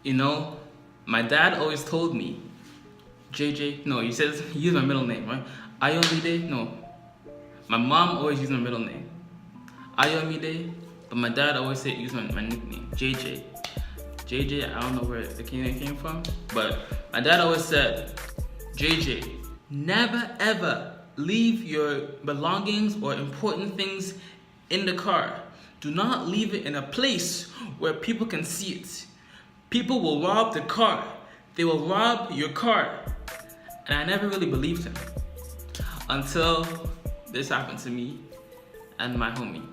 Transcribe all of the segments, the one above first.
you know, my dad always told me, JJ, no, he says, he used my middle name, right? Ayomide, no. My mom always used my middle name, Ayomide, but my dad always said use my nickname, JJ. JJ, I don't know where the name came from, but my dad always said, JJ, never ever leave your belongings or important things in the car. Do not leave it in a place where people can see it. People will rob the car. They will rob your car. And I never really believed him until this happened to me and my homie.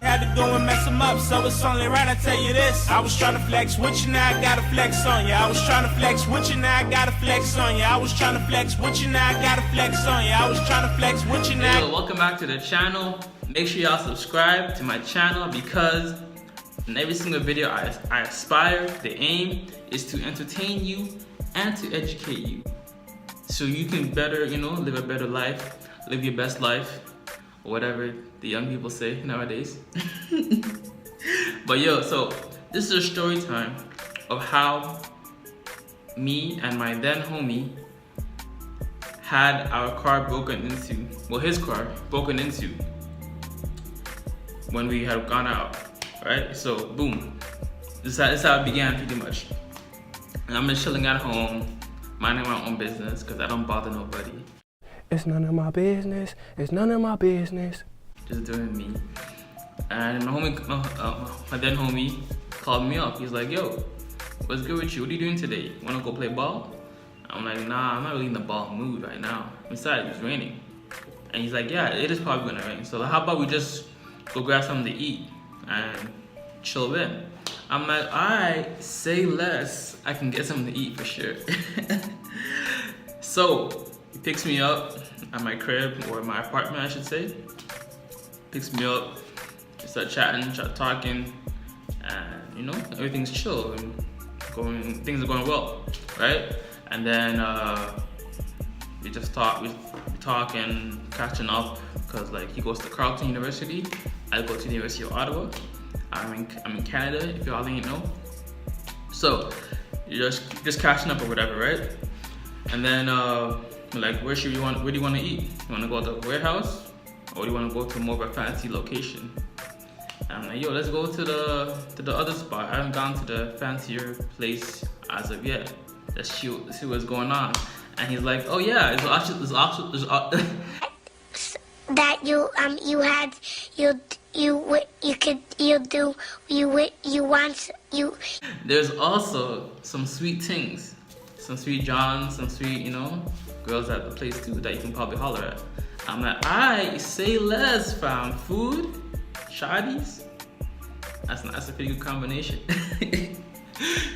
Had to go and mess them up, so it's only right I tell you this. I was trying to flex with you, now I gotta flex on you. I was trying to flex with you, now I gotta flex on you. I was trying to flex with you, now I gotta flex on you. I was trying to flex with you now. Hey, welcome back to the channel. Make sure y'all subscribe to my channel because in every single video I aspire, the aim is to entertain you and to educate you. So you can better, live a better life, live your best life, or whatever the young people say nowadays. But yo, so this is a story time of how me and my then homie had our car broken into, well, his car broken into when we had gone out, right? So boom, this is how it began pretty much. And I'm just chilling at home, minding my own business because I don't bother nobody. It's none of my business. It's none of my business. Just doing me. And my then homie called me up. He's like, yo, what's good with you? What are you doing today? Wanna go play ball? I'm like, nah, I'm not really in the ball mood right now. Besides, it's raining. And he's like, yeah, it is probably gonna rain. So how about we just go grab something to eat and chill in? I'm like, alright, say less. I can get something to eat for sure. So he picks me up at my crib, or my apartment I should say. Picks me up, we start chatting, start talking, and everything's chill and things are going well, right? And then we just talk, we talking, catching up, because like he goes to Carleton University, I go to the University of Ottawa. I'm in Canada, if y'all didn't know. So you're just catching up or whatever, right? And then like, where do you want to eat? You want to go to the warehouse, or do you want to go to more of a fancy location? And I'm like, yo, let's go to the other spot. I haven't gone to the fancier place as of yet. Let's see what's going on. And he's like, oh yeah, that there's also some sweet things, some sweet johns, some sweet, girls at the place too that you can probably holler at. I'm like, I say less, fam. Food, shawties. That's a pretty good combination.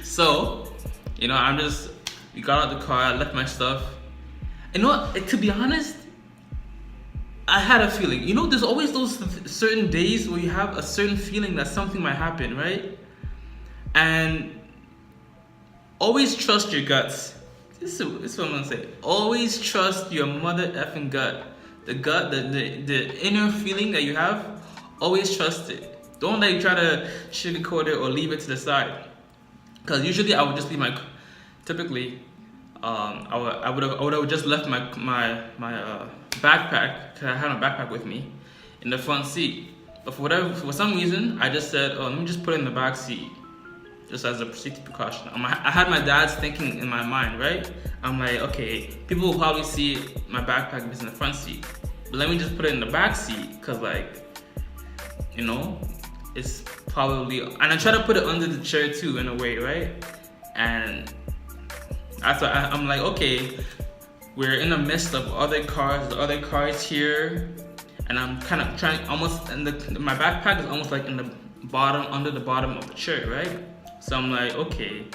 So, we got out the car, I left my stuff. To be honest, I had a feeling. There's always those certain days where you have a certain feeling that something might happen, right? And always trust your guts. This is what I'm gonna say. Always trust your mother effing gut. The gut, the inner feeling that you have, always trust it. Don't try to sugarcoat it or leave it to the side. Because usually I would just leave typically, I would have just left my backpack, because I had my backpack with me, in the front seat. But for some reason, I just said, oh, let me just put it in the back seat, just as a safety precaution. I had my dad's thinking in my mind, right? I'm like, okay, people will probably see my backpack is in the front seat, but let me just put it in the back seat, because it's probably, and I try to put it under the chair too in a way, right? And I'm like, okay, we're in the midst of other cars here, and I'm kind of trying, almost, and my backpack is almost like in the bottom, under the bottom of the chair, right? So I'm like, okay,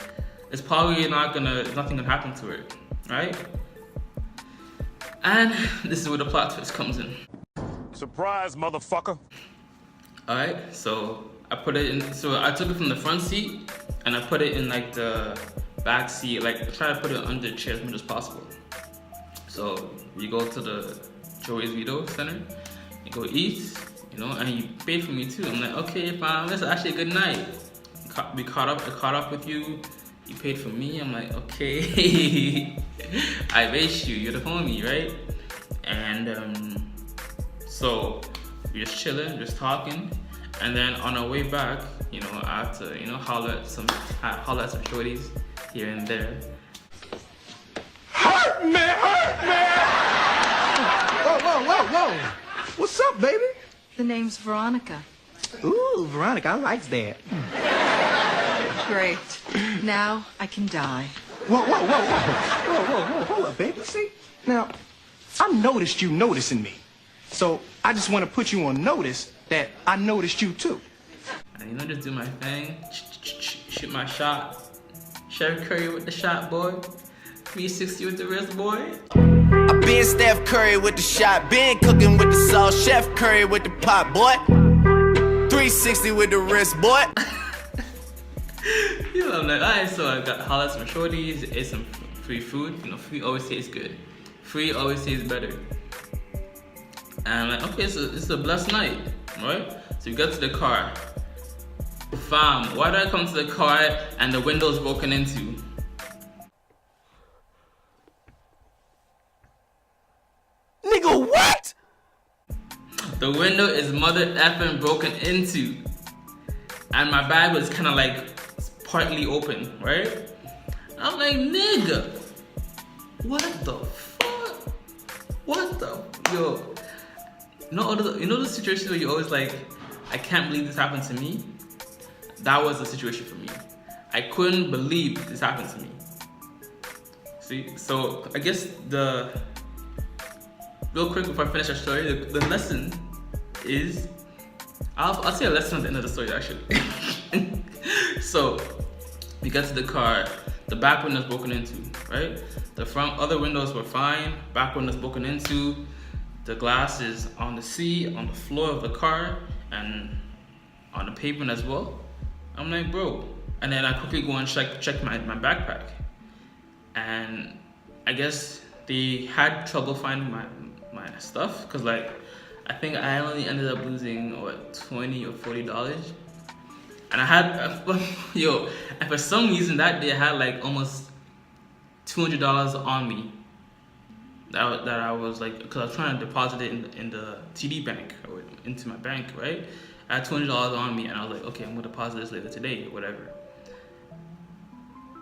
it's probably nothing gonna happen to it, right? And this is where the plot twist comes in. Surprise, motherfucker. Alright, so I put it in, so I took it from the front seat and I put it in like the back seat, like try to put it under the chair as much as possible. So you go to the Joey's Vito Center, you go eat, and you pay for me too. I'm like, okay, fine, that's actually a good night. I caught up with you. You paid for me. I'm like, okay. I raised you. You're the homie, right? And so we're just chilling, just talking. And then on our way back, you know, I have to, you know, holler at some shorties here and there. Hurt me! Whoa. What's up, baby? The name's Veronica. Ooh, Veronica, I likes that. Great. Now I can die. Whoa, hold up, baby. See? Now, I noticed you noticing me. So I just want to put you on notice that I noticed you too. And you know, just do my thing, shoot my shot. Chef Curry with the shot, boy. 360 with the wrist, boy. I been Steph Curry with the shot, been cooking with the sauce, Chef Curry with the pot, boy. 360 with the wrist, boy. You know, I'm like, alright, so I got hollered some shorties, ate some free food. You know, free always tastes good. Free always tastes better. And I'm like, okay, so this is a blessed night, right? So we get to the car. Fam, why did I come to the car and the window's broken into? Nigga, what? The window is mother effing broken into. And my bag was kind of like partly open, right? I'm like, nigga, what the fuck? What the, yo. You know the situations where you're always like, I can't believe this happened to me? That was the situation for me. I couldn't believe this happened to me. See, so I guess real quick before I finish our story, the lesson is, I'll say a lesson at the end of the story actually. So we got to the car, the back window's broken into, right? The front other windows were fine, back window's broken into, the glass is on the seat, on the floor of the car, and on the pavement as well. I'm like, bro. And then I quickly go and check my backpack. And I guess they had trouble finding my stuff, because like, I think I only ended up losing what, $20 or $40. And I had, yo, and for some reason that day I had like almost $200 on me. That I was like, because I was trying to deposit it in the TD bank, or into my bank, right? I had $200 on me, and I was like, okay, I'm gonna deposit this later today, or whatever.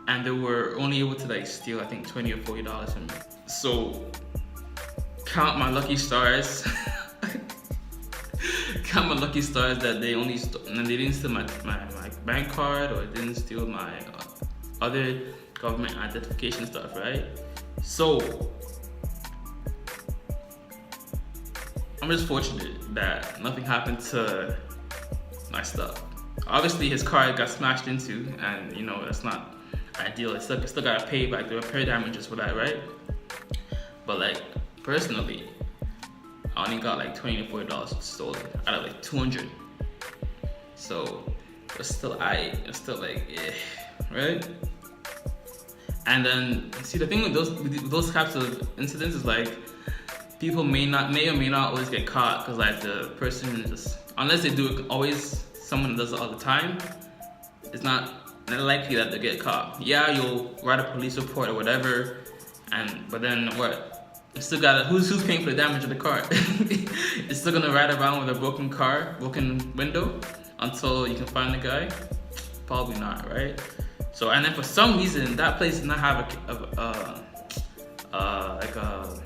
And they were only able to like steal, I think, $20 or $40 from me. So, count my lucky stars. Count my lucky stars that they only and they didn't steal my bank card, or didn't steal my other government identification stuff, right? So, I'm just fortunate that nothing happened to my stuff. Obviously, his car got smashed into, and you know, that's not ideal. I still gotta pay back the repair damages for that, right? But like, personally, I only got like $20 to $40 stolen out of like 200. So it's still it's still like, right? And then see, the thing with those types of incidents is like, people may or may not always get caught, because like the person just, unless they do it always, someone does it all the time, it's not likely that they get caught. Yeah, you'll write a police report or whatever, but then what? You still gotta, who's paying for the damage of the car? You're still gonna ride around with a broken window until you can find the guy? Probably not, right? So, and then for some reason, that place did not have like a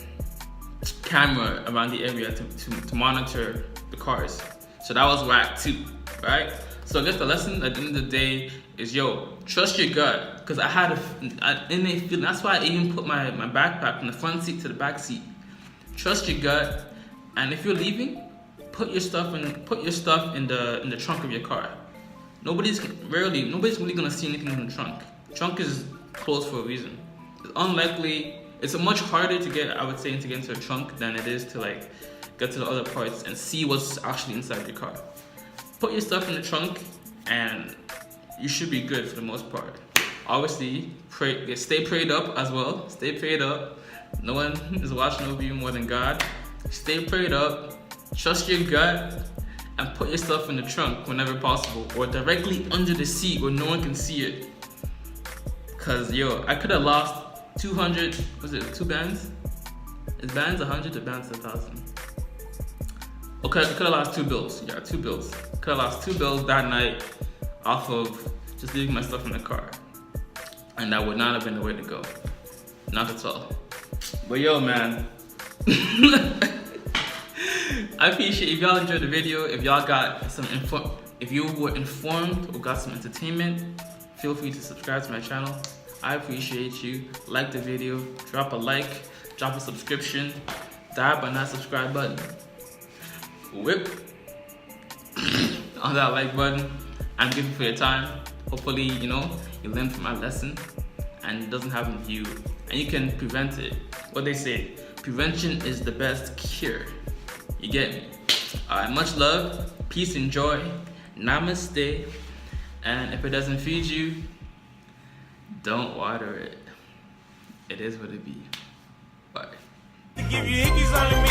camera around the area to monitor the cars. So that was whack too, right? So I guess the lesson at the end of the day is, yo, trust your gut. Because I had an innate feeling. That's why I even put my backpack from the front seat to the back seat. Trust your gut, and if you're leaving, put your stuff in the trunk of your car. Nobody's really gonna see anything in the trunk. Trunk is closed for a reason. It's unlikely. It's much harder to get, I would say, to get into a trunk than it is to like get to the other parts and see what's actually inside your car. Put your stuff in the trunk, and you should be good for the most part. Obviously, stay prayed up as well. Stay prayed up. No one is watching over you more than God. Stay prayed up. Trust your gut, and put your stuff in the trunk whenever possible, or directly under the seat where no one can see it. Cause yo, I could have lost 200. Was it 2 bands? Is bands 100 or bands 1,000? Okay, I could have lost 2 bills. Yeah, 2 bills. Could have lost 2 bills that night off of just leaving my stuff in the car, and that would not have been the way to go. Not at all. But yo, man. I appreciate if y'all enjoyed the video. If y'all got some if you were informed or got some entertainment, feel free to subscribe to my channel. I appreciate you. Like the video, drop a like, drop a subscription, dab on that subscribe button, whip on that like button. I'm grateful for your time. Hopefully, you know, you learned from my lesson and it doesn't happen to you, and you can prevent it. What they say, prevention is the best cure. You get me? Alright, much love, peace and joy, namaste, and if it doesn't feed you, don't water it. It is what it be. Bye. To give you hickeys only